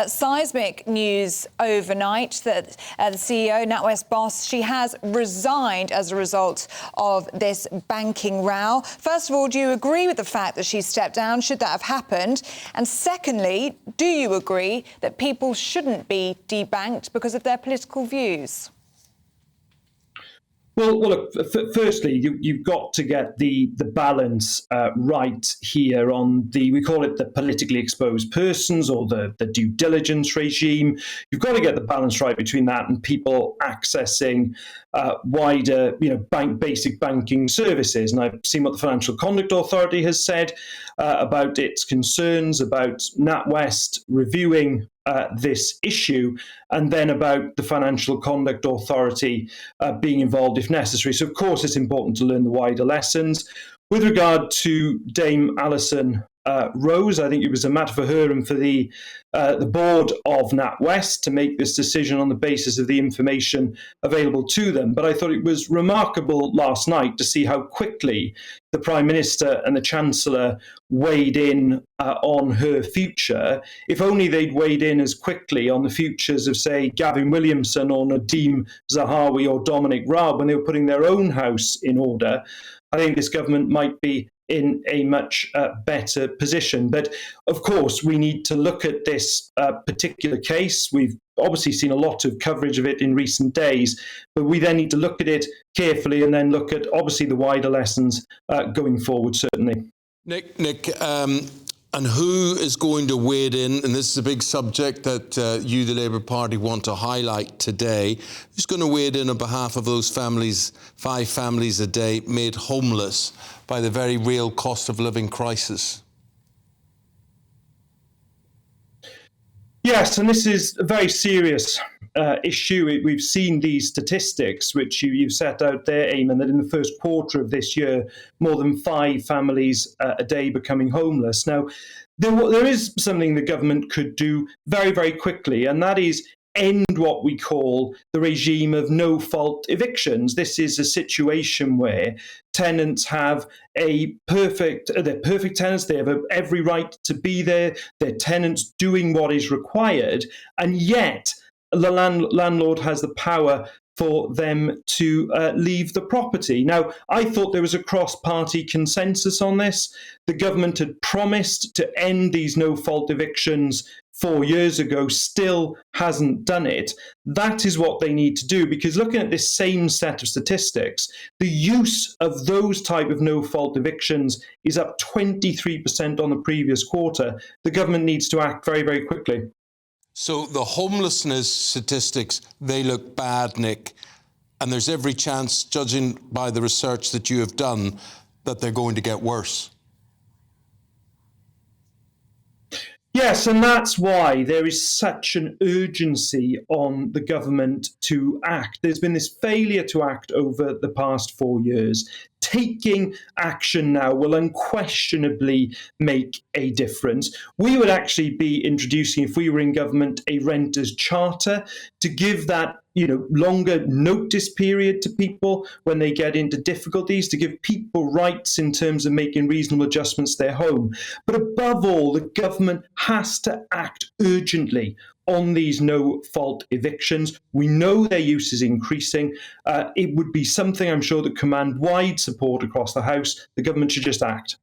Seismic news overnight that the CEO, Natwest boss, she has resigned as a result of this banking row. First of all, do you agree with the fact that she stepped down? Should that have happened? And secondly, do you agree that people shouldn't be debanked because of their political views? Well, look, firstly, you've got to get the balance right here on we call it the politically exposed persons or the due diligence regime. You've got to get the balance right between that and people accessing wider, basic banking services. And I've seen what the Financial Conduct Authority has said about its concerns about NatWest reviewing this issue, and then about the Financial Conduct Authority being involved if necessary. So, of course, it's important to learn the wider lessons. With regard to Dame Alison Rose, I think it was a matter for her and for the board of NatWest to make this decision on the basis of the information available to them. But I thought it was remarkable last night to see how quickly the Prime Minister and the Chancellor weighed in on her future. If only they'd weighed in as quickly on the futures of, say, Gavin Williamson or Nadeem Zahawi or Dominic Raab when they were putting their own house in order, I think this government might be in a much better position. But of course, we need to look at this particular case. We've obviously seen a lot of coverage of it in recent days, but we then need to look at it carefully and then look at obviously the wider lessons going forward, certainly. Nick, and who is going to wade in? And this is a big subject that you, the Labour Party, want to highlight today. Who's going to wade in on behalf of those families, 5 families a day, made homeless by the very real cost of living crisis? Yes, and this is a very serious issue. We've seen these statistics, which you've set out there, Eamon, that in the first quarter of this year, more than 5 families a day becoming homeless. Now, there is something the government could do very, very quickly, and that is end what we call the regime of no-fault evictions. This is a situation where tenants have they're perfect tenants, they have every right to be there, they're tenants doing what is required, and yet the landlord has the power for them to leave the property. Now, I thought there was a cross-party consensus on this. The government had promised to end these no-fault evictions 4 years ago, still hasn't done it. That is what they need to do, because looking at this same set of statistics, the use of those type of no-fault evictions is up 23% on the previous quarter. The government needs to act very, very quickly. So the homelessness statistics, they look bad, Nick, and there's every chance, judging by the research that you have done, that they're going to get worse. Yes, and that's why there is such an urgency on the government to act. There's been this failure to act over the past 4 years. Taking action now will unquestionably make a difference. We would actually be introducing, if we were in government, a renters' charter to give that longer notice period to people when they get into difficulties, to give people rights in terms of making reasonable adjustments to their home. But above all, the government has to act urgently on these no-fault evictions. We know their use is increasing. It would be something, I'm sure, that command wide support across the House. The government should just act.